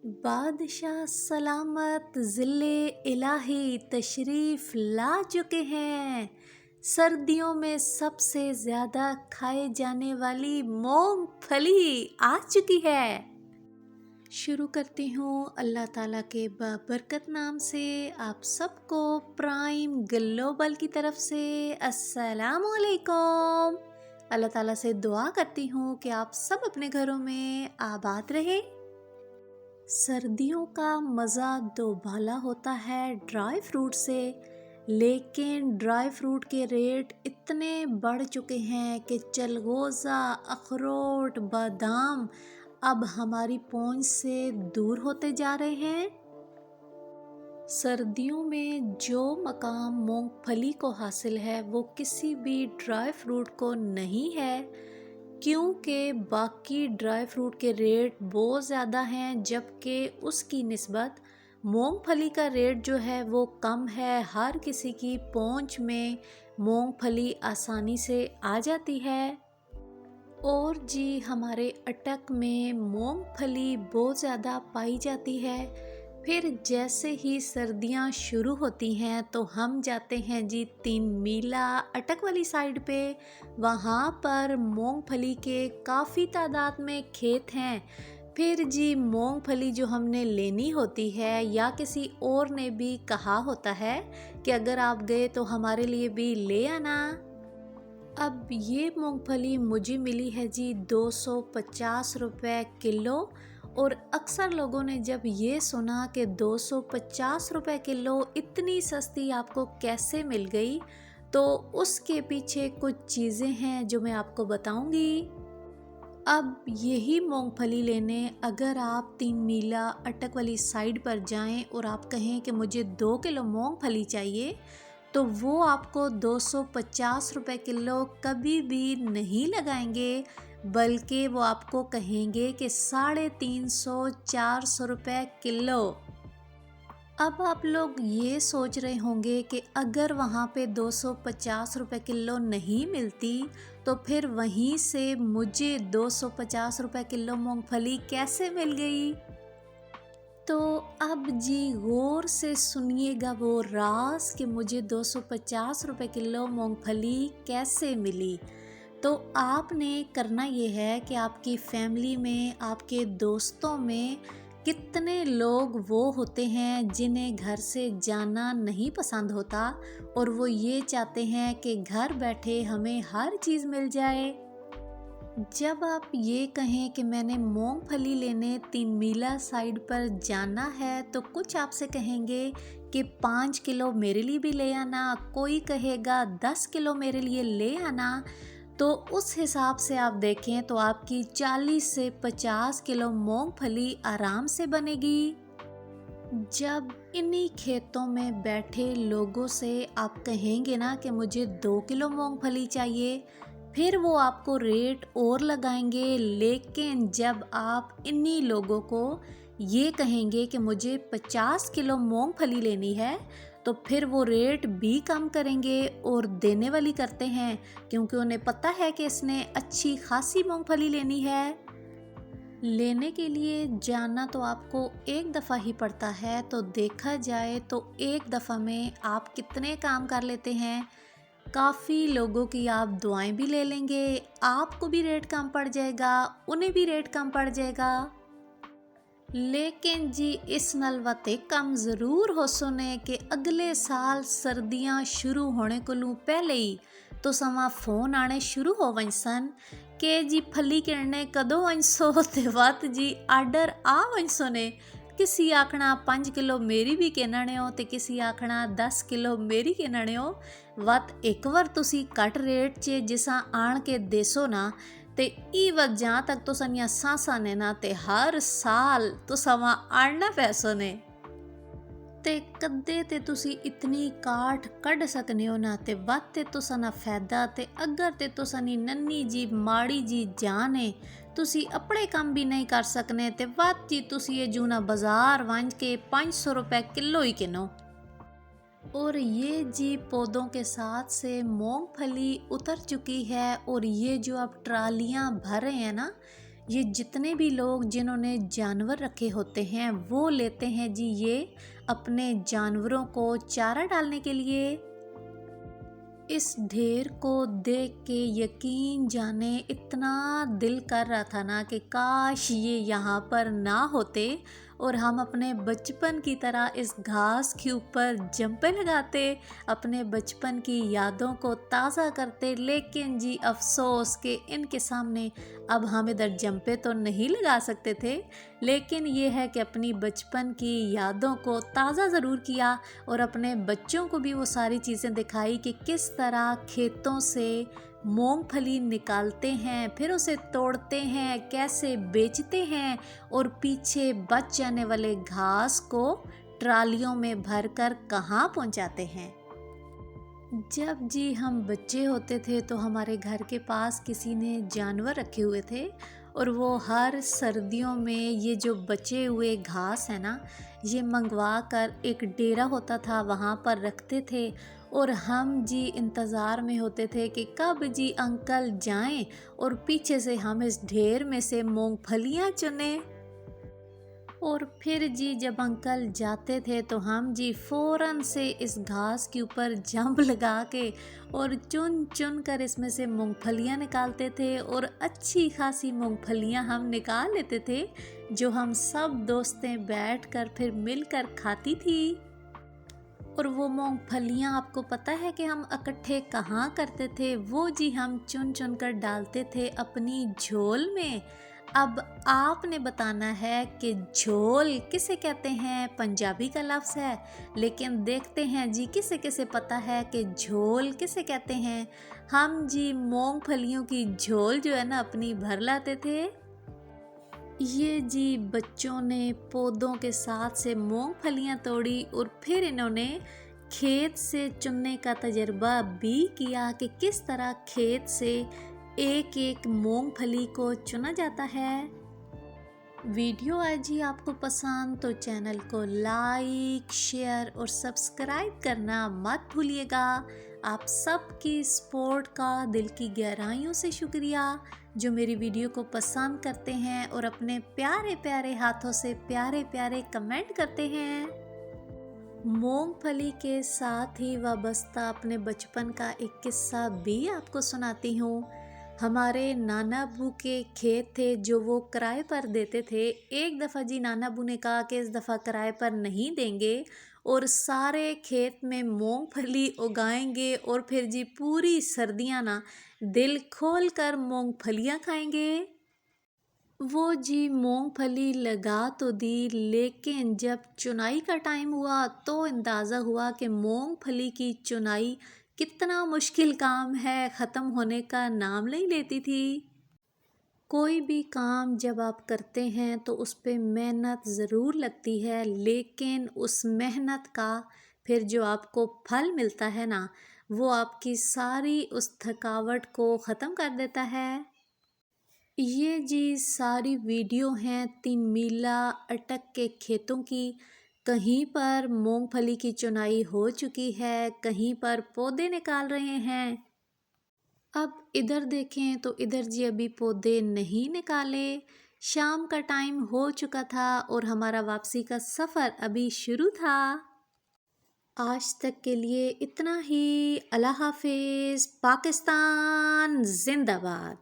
बादशाह सलामत ज़िले इलाही तशरीफ़ ला चुके हैं। सर्दियों में सबसे ज़्यादा खाए जाने वाली मूंगफली आ चुकी है। शुरू करती हूँ अल्लाह ताला के बाबरकत नाम से। आप सबको प्राइम ग्लोबल की तरफ से अस्सलामु अलैकुम। अल्लाह ताला से दुआ करती हूँ कि आप सब अपने घरों में आबाद रहें। सर्दियों का मज़ा दोबाला होता है ड्राई फ्रूट से, लेकिन ड्राई फ्रूट के रेट इतने बढ़ चुके हैं कि चलगोज़ा, अखरोट, बादाम अब हमारी पहुंच से दूर होते जा रहे हैं। सर्दियों में जो मकाम मूंगफली को हासिल है वो किसी भी ड्राई फ्रूट को नहीं है, क्योंकि बाकी ड्राई फ्रूट के रेट बहुत ज़्यादा हैं, जबकि उसकी निस्बत मूंगफली का रेट जो है वो कम है। हर किसी की पहुंच में मूंगफली आसानी से आ जाती है। और जी हमारे अटक में मूंगफली बहुत ज़्यादा पाई जाती है। फिर जैसे ही सर्दियां शुरू होती हैं तो हम जाते हैं जी 3 मीला अटक वाली साइड पे। वहाँ पर मूंगफली के काफ़ी तादाद में खेत हैं। फिर जी मूंगफली जो हमने लेनी होती है, या किसी और ने भी कहा होता है कि अगर आप गए तो हमारे लिए भी ले आना। अब ये मूंगफली मुझे मिली है जी 250 रुपये किलो। और अक्सर लोगों ने जब ये सुना कि 250 रुपये किलो इतनी सस्ती आपको कैसे मिल गई, तो उसके पीछे कुछ चीज़ें हैं जो मैं आपको बताऊंगी। अब यही मूंगफली लेने अगर आप 3 मीला अटक वाली साइड पर जाएं और आप कहें कि मुझे 2 किलो मूंगफली चाहिए, तो वो आपको 250 रुपये किलो कभी भी नहीं लगाएंगे, बल्कि वो आपको कहेंगे कि 350-400 रुपये किलो। अब आप लोग ये सोच रहे होंगे कि अगर वहाँ पे 250 रुपये किलो नहीं मिलती, तो फिर वहीं से मुझे 250 रुपये किलो मूंगफली कैसे मिल गई। तो अब जी गौर से सुनिएगा वो राज कि मुझे 250 रुपये किलो मूंगफली कैसे मिली। तो आपने करना ये है कि आपकी फैमिली में, आपके दोस्तों में कितने लोग वो होते हैं जिन्हें घर से जाना नहीं पसंद होता, और वो ये चाहते हैं कि घर बैठे हमें हर चीज़ मिल जाए। जब आप ये कहें कि मैंने मूंगफली लेने 3 मीला साइड पर जाना है, तो कुछ आपसे कहेंगे कि 5 किलो मेरे लिए भी ले आना, कोई कहेगा 10 किलो मेरे लिए ले आना। तो उस हिसाब से आप देखें तो आपकी 40 से 50 किलो मूंगफली आराम से बनेगी। जब इन्हीं खेतों में बैठे लोगों से आप कहेंगे ना कि मुझे 2 किलो मूंगफली चाहिए, फिर वो आपको रेट और लगाएंगे। लेकिन जब आप इन्हीं लोगों को ये कहेंगे कि मुझे 50 किलो मूंगफली लेनी है, तो फिर वो रेट भी कम करेंगे और देने वाली करते हैं, क्योंकि उन्हें पता है कि इसने अच्छी खासी मूंगफली लेनी है। लेने के लिए जाना तो आपको एक दफ़ा ही पड़ता है, तो देखा जाए तो एक दफ़ा में आप कितने काम कर लेते हैं। काफ़ी लोगों की आप दुआएं भी ले लेंगे, आपको भी रेट कम पड़ जाएगा, उन्हें भी रेट कम पड़ जाएगा। लेकिन जी इस नलवते कम ज़रूर हो सुने कि अगले साल सर्दियां शुरू होने को लूँ पहले ही तो समा फ़ोन आने शुरू हो वहीं सन कि जी फली किरने कदों वंसो ते वत जी आर्डर आ वंसो ने। किसी आखना 5 किलो मेरी भी किनने हो, तो किसी आखना 10 किलो मेरी किनने हो। वत एक बार तुसी कट रेट च जिसा आन के देसो ना, ते ई वत जहाँ तक तो सनिया सांसा ने ना, ते हर साल तो समा आड़ना पैसों ने ते कदे ते तुसी इतनी काठ कढ़ सकने हो ना, ते वत ते तुसा ना फायदा। ते अगर ते तुसा नी नन्नी जी माड़ी जी जान है, तुसी अपने काम भी नहीं कर सकने, ते वत जी तुसी ये जूना बाजार वंज के 500 रुपये किलो ही किनो। और ये जी पौधों के साथ से मूंगफली उतर चुकी है, और ये जो आप ट्रालियां भर रहे हैं ना, ये जितने भी लोग जिन्होंने जानवर रखे होते हैं वो लेते हैं जी ये अपने जानवरों को चारा डालने के लिए। इस ढेर को देख के यकीन जाने इतना दिल कर रहा था ना कि काश ये यहाँ पर ना होते और हम अपने बचपन की तरह इस घास के ऊपर जंपे लगाते, अपने बचपन की यादों को ताज़ा करते। लेकिन जी अफसोस कि इनके सामने अब हम इधर जंपे तो नहीं लगा सकते थे, लेकिन ये है कि अपनी बचपन की यादों को ताज़ा ज़रूर किया और अपने बच्चों को भी वो सारी चीज़ें दिखाई कि किस तरह खेतों से मूंगफली निकालते हैं, फिर उसे तोड़ते हैं, कैसे बेचते हैं और पीछे बच जाने वाले घास को ट्रालियों में भरकर कहाँ पहुँचाते हैं। जब जी हम बच्चे होते थे तो हमारे घर के पास किसी ने जानवर रखे हुए थे और वो हर सर्दियों में ये जो बचे हुए घास है ना, ये मंगवा कर एक डेरा होता था वहाँ पर रखते थे और हम जी इंतज़ार में होते थे कि कब जी अंकल जाएं और पीछे से हम इस ढेर में से मूंगफलियाँ चुनें। और फिर जी जब अंकल जाते थे तो हम जी फ़ौरन से इस घास के ऊपर जंप लगा के और चुन चुन कर इसमें से मूंगफलियाँ निकालते थे और अच्छी खासी मूंगफलियाँ हम निकाल लेते थे जो हम सब दोस्तें बैठकर फिर मिलकर खाती थी। और वो मूंगफलियाँ आपको पता है कि हम इकट्ठे कहाँ करते थे? वो जी हम चुन चुन कर डालते थे अपनी झोल में। अब आपने बताना है कि झोल किसे कहते हैं? पंजाबी का लफ्ज़ है, लेकिन देखते हैं जी किसे किसे पता है कि झोल किसे कहते हैं। हम जी मूंगफलियों की झोल जो है ना अपनी भर लाते थे। ये जी बच्चों ने पौधों के साथ से मूंगफलियां तोड़ी और फिर इन्होंने खेत से चुनने का तजर्बा भी किया कि किस तरह खेत से एक एक मूंगफली को चुना जाता है। वीडियो आज जी आपको पसंद तो चैनल को लाइक, शेयर और सब्सक्राइब करना मत भूलिएगा। आप सबकी सपोर्ट का दिल की गहराइयों से शुक्रिया जो मेरी वीडियो को पसंद करते हैं और अपने प्यारे प्यारे हाथों से प्यारे प्यारे कमेंट करते हैं। मूंगफली के साथ ही वाबस्ता अपने बचपन का एक किस्सा भी आपको सुनाती हूँ। हमारे नाना अब्बू के खेत थे जो वो किराए पर देते थे। एक दफ़ा जी नाना अब्बू ने कहा कि इस दफ़ा किराए पर नहीं देंगे और सारे खेत में मूंगफली उगाएंगे और फिर जी पूरी सर्दियाँ ना दिल खोल कर मूंगफलियाँ खाएंगे। वो जी मूंगफली लगा तो दी, लेकिन जब चुनाई का टाइम हुआ तो अंदाज़ा हुआ कि मूंगफली की चुनाई कितना मुश्किल काम है, ख़त्म होने का नाम नहीं लेती थी। कोई भी काम जब आप करते हैं तो उस पे मेहनत ज़रूर लगती है, लेकिन उस मेहनत का फिर जो आपको फल मिलता है ना, वो आपकी सारी उस थकावट को ख़त्म कर देता है। ये जी सारी वीडियो हैं तिमीला अटक के खेतों की। कहीं पर मूंगफली की चुनाई हो चुकी है, कहीं पर पौधे निकाल रहे हैं। अब इधर देखें तो इधर जी अभी पौधे नहीं निकाले। शाम का टाइम हो चुका था और हमारा वापसी का सफ़र अभी शुरू था। आज तक के लिए इतना ही। अल्लाह हाफिज़। पाकिस्तान जिंदाबाद।